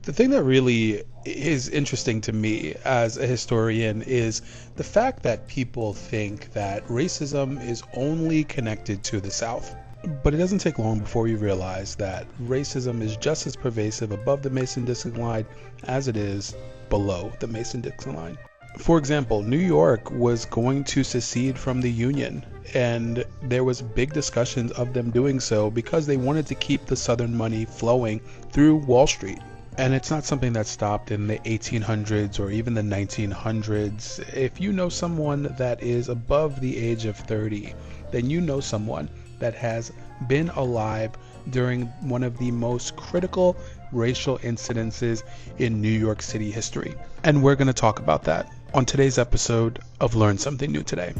The thing that really is interesting to me as a historian is the fact that people think that racism is only connected to the South. But it doesn't take long before you realize that racism is just as pervasive above the Mason-Dixon line as it is below the Mason-Dixon line. For example, New York was going to secede from the Union, and there was big discussions of them doing so because they wanted to keep the Southern money flowing through Wall Street. And it's not something that stopped in the 1800s or even the 1900s. If you know someone that is above the age of 30, then you know someone that has been alive during one of the most critical racial incidences in New York City history. And we're going to talk about that on today's episode of Learn Something New Today.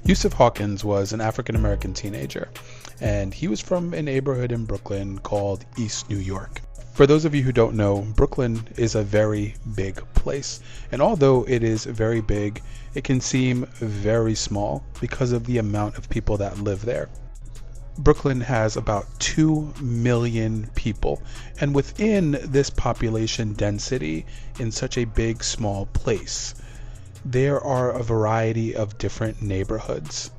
Yusef Hawkins was an African-American teenager, and he was from a neighborhood in Brooklyn called East New York. For those of you who don't know, Brooklyn is a very big place, and although it is very big, it can seem very small because of the amount of people that live there. Brooklyn has about 2 million people, and within this population density in such a big, small place, there are a variety of different neighborhoods.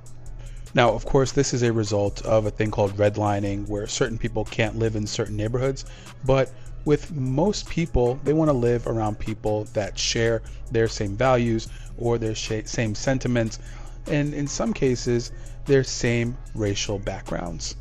Now, of course, this is a result of a thing called redlining, where certain people can't live in certain neighborhoods, but with most people, they want to live around people that share their same values or their same sentiments, and in some cases, their same racial backgrounds.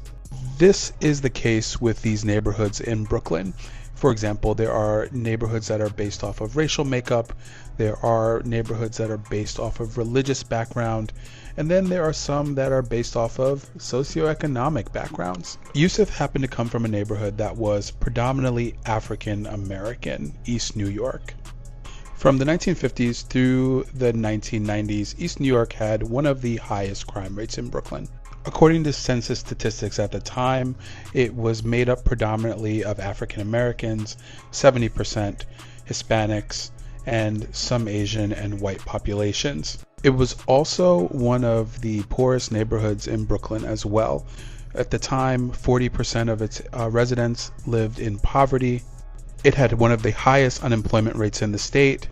This is the case with these neighborhoods in Brooklyn. For example, there are neighborhoods that are based off of racial makeup, there are neighborhoods that are based off of religious background, and then there are some that are based off of socioeconomic backgrounds. Yusef happened to come from a neighborhood that was predominantly African American, East New York. From the 1950s through the 1990s, East New York had one of the highest crime rates in Brooklyn. According to census statistics at the time, it was made up predominantly of African Americans, 70% Hispanics, and some Asian and white populations. It was also one of the poorest neighborhoods in Brooklyn as well. At the time, 40% of its residents lived in poverty. It had one of the highest unemployment rates in the state.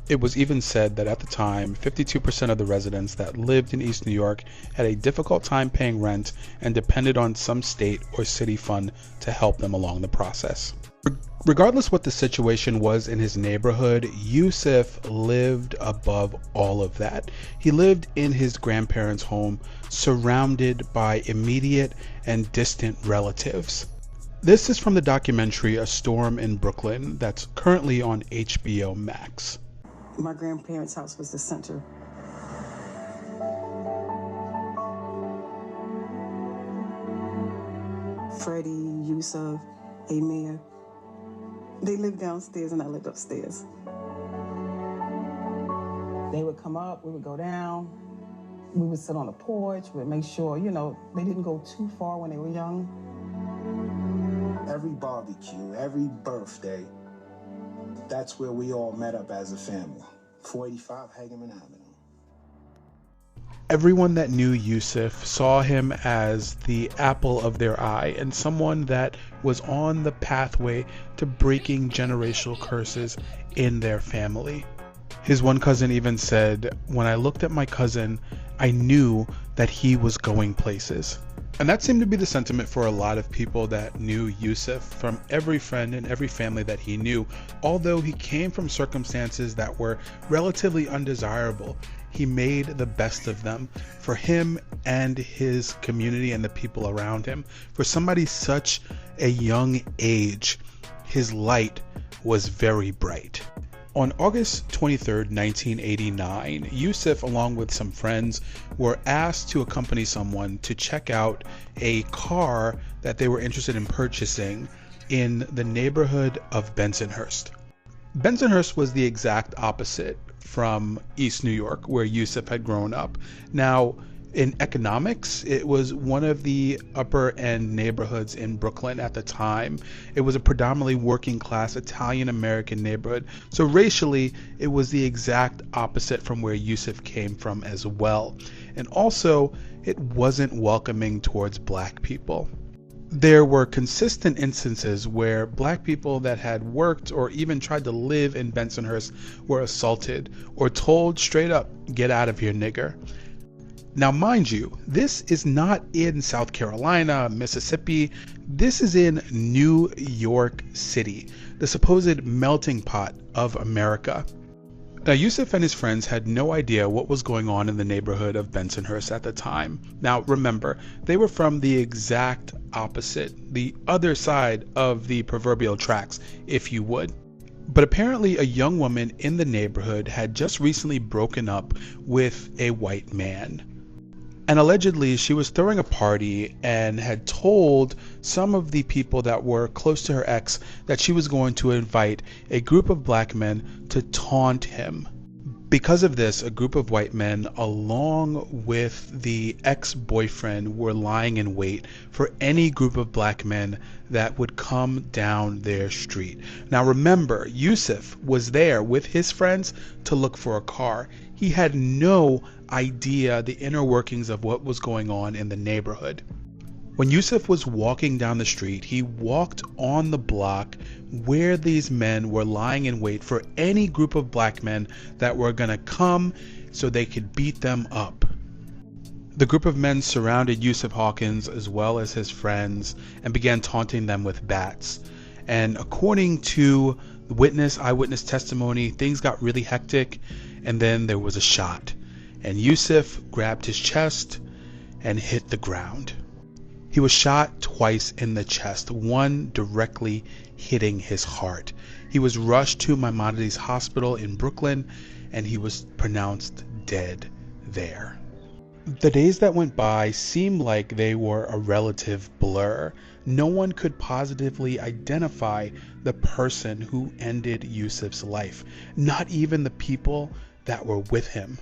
It was even said that at the time, 52% of the residents that lived in East New York had a difficult time paying rent and depended on some state or city fund to help them along the process. Regardless what the situation was in his neighborhood, Yusef lived above all of that. He lived in his grandparents' home, surrounded by immediate and distant relatives. This is from the documentary A Storm in Brooklyn that's currently on HBO Max. My grandparents' house was the center. Freddie, Yusuf, Amir. They lived downstairs and I lived upstairs. They would come up, we would go down. We would sit on the porch, we'd make sure, they didn't go too far when they were young. Every barbecue, every birthday, that's where we all met up as a family. 485 Hageman Avenue. Everyone that knew Yusef saw him as the apple of their eye and someone that was on the pathway to breaking generational curses in their family. His one cousin even said, "When I looked at my cousin, I knew that he was going places." And that seemed to be the sentiment for a lot of people that knew Yusef, from every friend and every family that he knew. Although he came from circumstances that were relatively undesirable, he made the best of them for him and his community and the people around him. For somebody such a young age, his light was very bright. On August 23rd, 1989, Yusef, along with some friends, were asked to accompany someone to check out a car that they were interested in purchasing in the neighborhood of Bensonhurst. Bensonhurst was the exact opposite from East New York, where Yusef had grown up. Now, In economics, it was one of the upper end neighborhoods in Brooklyn at the time. It was a predominantly working class Italian American neighborhood. So racially, it was the exact opposite from where Yusef came from as well. And also, it wasn't welcoming towards black people. There were consistent instances where black people that had worked or even tried to live in Bensonhurst were assaulted or told straight up, "Get out of here, nigger." Now, mind you, this is not in South Carolina, Mississippi. This is in New York City, the supposed melting pot of America. Now, Yusef and his friends had no idea what was going on in the neighborhood of Bensonhurst at the time. Now, remember, they were from the exact opposite, the other side of the proverbial tracks, if you would. But apparently a young woman in the neighborhood had just recently broken up with a white man. And allegedly she was throwing a party and had told some of the people that were close to her ex that she was going to invite a group of black men to taunt him. Because of this, a group of white men, along with the ex-boyfriend, were lying in wait for any group of black men that would come down their street. Now remember, Yusef was there with his friends to look for a car. He had no idea the inner workings of what was going on in the neighborhood. When Yusef was walking down the street, he walked on the block where these men were lying in wait for any group of black men that were going to come so they could beat them up. The group of men surrounded Yusef Hawkins as well as his friends and began taunting them with bats. And according to eyewitness testimony, things got really hectic, and then there was a shot. And Yusef grabbed his chest and hit the ground. He was shot twice in the chest, one directly hitting his heart. He was rushed to Maimonides Hospital in Brooklyn, and he was pronounced dead there. The days that went by seemed like they were a relative blur. No one could positively identify the person who ended Yusef's life, not even the people that were with him.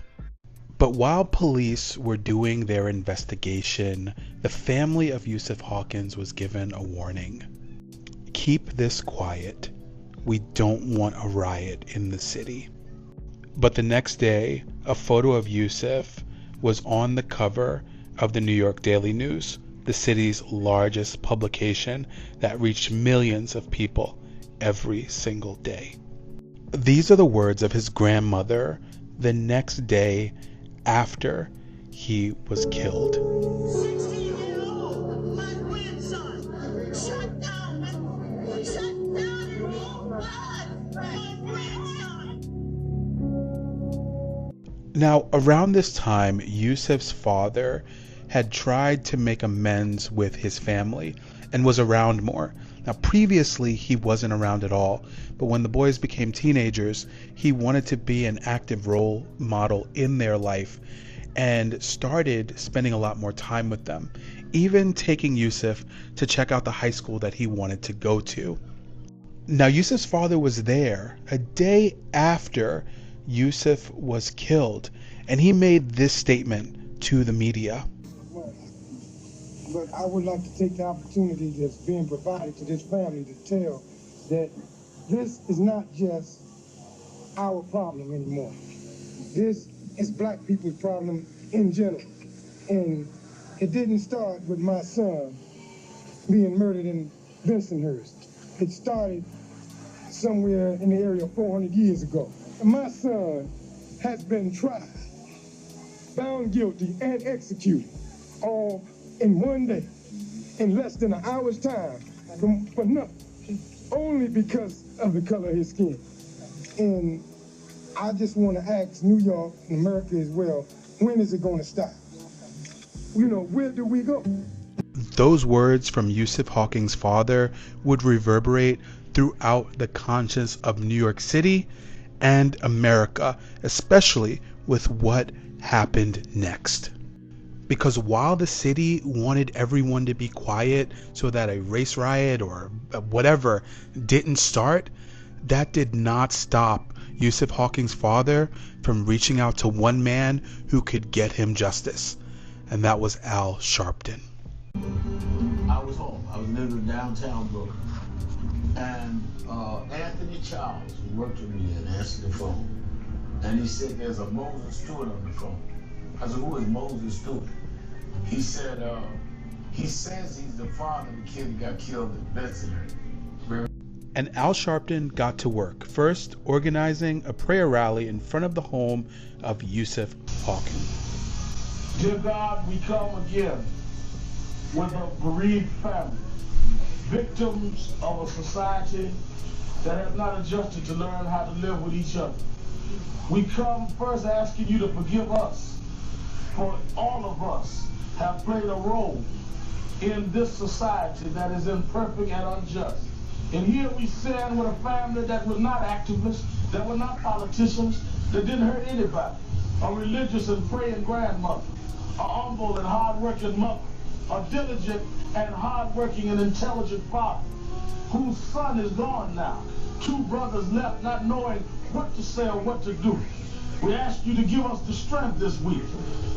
But while police were doing their investigation, the family of Yusef Hawkins was given a warning. Keep this quiet. We don't want a riot in the city. But the next day, a photo of Yusef was on the cover of the New York Daily News, the city's largest publication that reached millions of people every single day. These are the words of his grandmother the next day after he was killed. 16-year-old, my grandson, shut down in cold blood, my grandson. Now, around this time, Yusef's father had tried to make amends with his family and was around more. Now, previously, he wasn't around at all, but when the boys became teenagers, he wanted to be an active role model in their life and started spending a lot more time with them, even taking Yusef to check out the high school that he wanted to go to. Now, Yusef's father was there a day after Yusef was killed, and he made this statement to the media. But I would like to take the opportunity that's being provided to this family to tell that this is not just our problem anymore. This is black people's problem in general. And it didn't start with my son being murdered in Bensonhurst. It started somewhere in the area 400 years ago. And my son has been tried, found guilty, and executed all in one day, in less than an hour's time, for nothing, only because of the color of his skin. And I just want to ask New York and America as well, when is it going to stop? You know, where do we go? Those words from Yusef Hawkins' father would reverberate throughout the conscience of New York City and America, especially with what happened next. Because while the city wanted everyone to be quiet so that a race riot or whatever didn't start, that did not stop Yusef Hawkins' father from reaching out to one man who could get him justice. and that was Al Sharpton. I was home. I was living in downtown Brooklyn. And Anthony Charles, who worked with me, and answered the phone. And he said, there's a Moses Stewart on the phone. I said, who is Moses Stewart? He said, he says he's the father of the kid who got killed in Bensonhurst. And Al Sharpton got to work, first organizing a prayer rally in front of the home of Yusef Hawkins. Dear God, we come again with a bereaved family, victims of a society that has not adjusted to learn how to live with each other. We come first asking you to forgive us, for all of us have played a role in this society that is imperfect and unjust. And here we stand with a family that was not activists, that were not politicians, that didn't hurt anybody. A religious and praying grandmother, a humble and hard-working mother, a diligent and hard-working and intelligent father, whose son is gone now. Two brothers left not knowing what to say or what to do. We ask you to give us the strength this week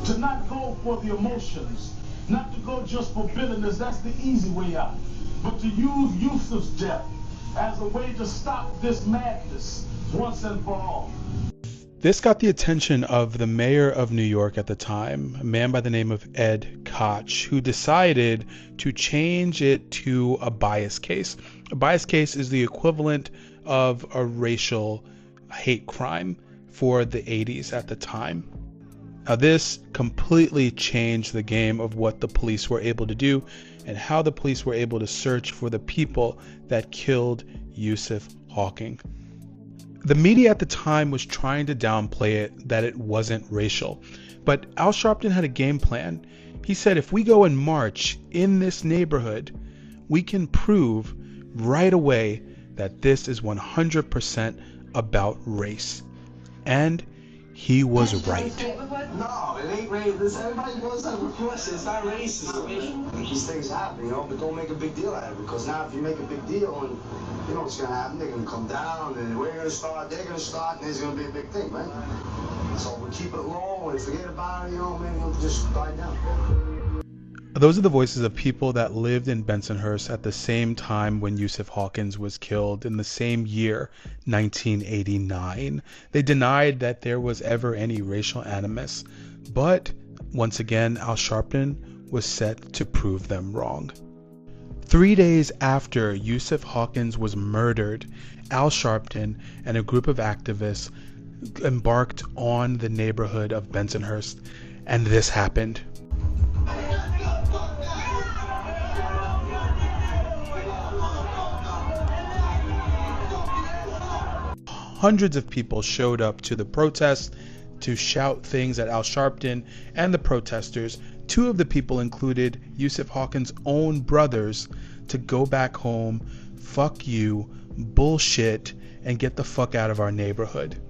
to not go for the emotions, not to go just for bitterness, that's the easy way out, but to use Yusef's death as a way to stop this madness once and for all. This got the attention of the mayor of New York at the time, a man by the name of Ed Koch, who decided to change it to a bias case. A bias case is the equivalent of a racial hate crime for the 80s at the time. Now this completely changed the game of what the police were able to do and how the police were able to search for the people that killed Yusef Hawkins. The media at the time was trying to downplay it, that it wasn't racial. But Al Sharpton had a game plan. He said, if we go and march in this neighborhood, we can prove right away that this is 100% about race. And he was right. No, it ain't racist. Everybody knows that. Of course, it's not racist. These things happen, you know, but don't make a big deal out of it. Because now if you make a big deal, and you know what's going to happen, they're going to come down, and we're going to start, they're going to start, and there's going to be a big thing, right? So we keep it low and forget about it, you know, man, it'll just die down. Those are the voices of people that lived in Bensonhurst at the same time when Yusef Hawkins was killed in the same year, 1989. They denied that there was ever any racial animus, but once again, Al Sharpton was set to prove them wrong. 3 days after Yusef Hawkins was murdered, Al Sharpton and a group of activists embarked on the neighborhood of Bensonhurst, and this happened. Hundreds of people showed up to the protest to shout things at Al Sharpton and the protesters. Two of the people included Yusef Hawkins' own brothers to go back home, fuck you, bullshit, and get the fuck out of our neighborhood.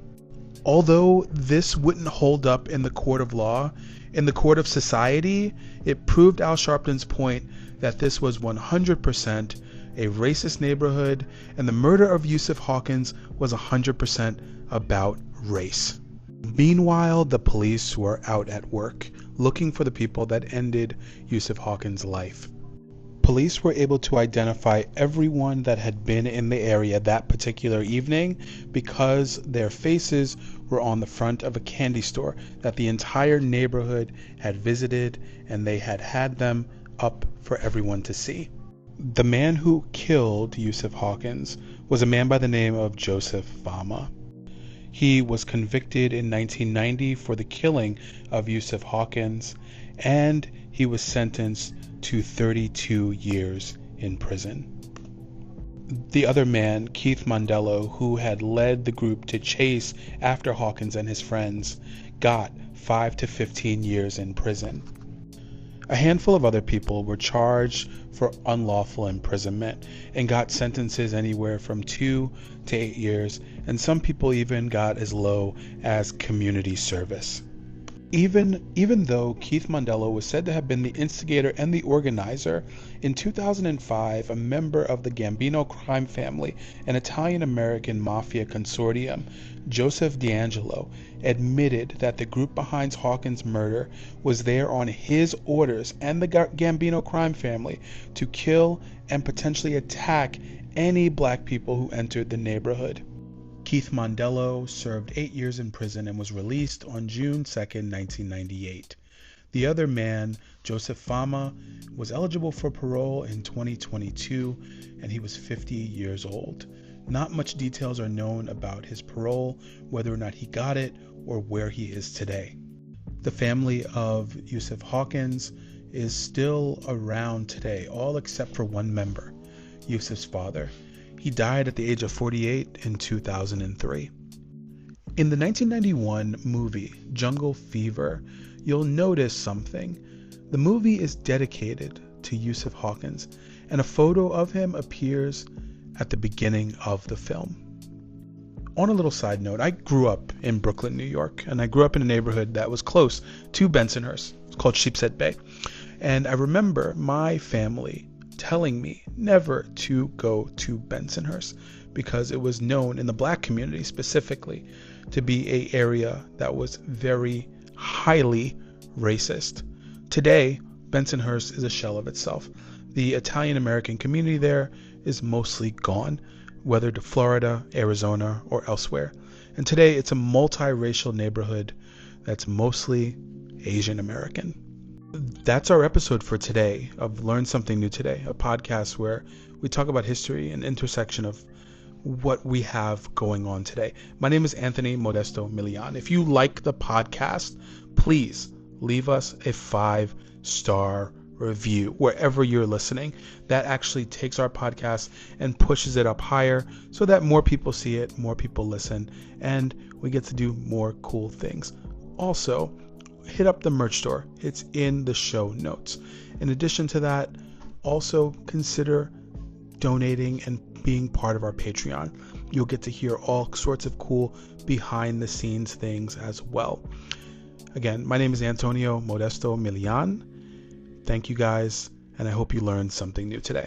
Although this wouldn't hold up in the court of law, in the court of society, it proved Al Sharpton's point that this was 100% a racist neighborhood, and the murder of Yusef Hawkins was 100% about race. Meanwhile, the police were out at work, looking for the people that ended Yusef Hawkins' life. Police were able to identify everyone that had been in the area that particular evening because their faces were on the front of a candy store that the entire neighborhood had visited, and they had had them up for everyone to see. The man who killed Yusef Hawkins was a man by the name of Joseph Vama. He was convicted in 1990 for the killing of Yusef Hawkins, and he was sentenced to 32 years in prison. The other man, Keith Mondello, who had led the group to chase after Hawkins and his friends, got 5 to 15 years in prison. A handful of other people were charged for unlawful imprisonment and got sentences anywhere from 2 to 8 years, and some people even got as low as community service. Even though Keith Mondello was said to have been the instigator and the organizer, in 2005, a member of the Gambino crime family, an Italian-American mafia consortium, Joseph D'Angelo, admitted that the group behind Hawkins' murder was there on his orders and the Gambino crime family to kill and potentially attack any black people who entered the neighborhood. Keith Mondello served 8 years in prison and was released on June 2, 1998. The other man, Joseph Fama, was eligible for parole in 2022, and he was 50 years old. Not much details are known about his parole, whether or not he got it, or where he is today. The family of Yusef Hawkins is still around today, all except for one member, Yusef's father. He died at the age of 48 in 2003. In the 1991 movie Jungle Fever, you'll notice something. The movie is dedicated to Yusef Hawkins, and a photo of him appears at the beginning of the film. On a little side note, I grew up in Brooklyn, New York, and I grew up in a neighborhood that was close to Bensonhurst. It's called Sheepshead Bay. And I remember my family telling me never to go to Bensonhurst because it was known in the black community specifically to be an area that was very highly racist. Today, Bensonhurst is a shell of itself. The Italian-American community there is mostly gone, whether to Florida, Arizona, or elsewhere. And today it's a multiracial neighborhood that's mostly Asian American. That's our episode for today of Learn Something New Today, a podcast where we talk about history and intersection of what we have going on today. My name is Anthony Modesto Milian. If you like the podcast, please leave us a 5-star review wherever you're listening. That actually takes our podcast and pushes it up higher so that more people see it, more people listen, and we get to do more cool things. Also, hit up the merch store. It's in the show notes. In addition to that, also consider donating and being part of our Patreon. You'll get to hear all sorts of cool behind the scenes things as well. Again, my name is Antonio Modesto Milian. Thank you guys, and I hope you learned something new today.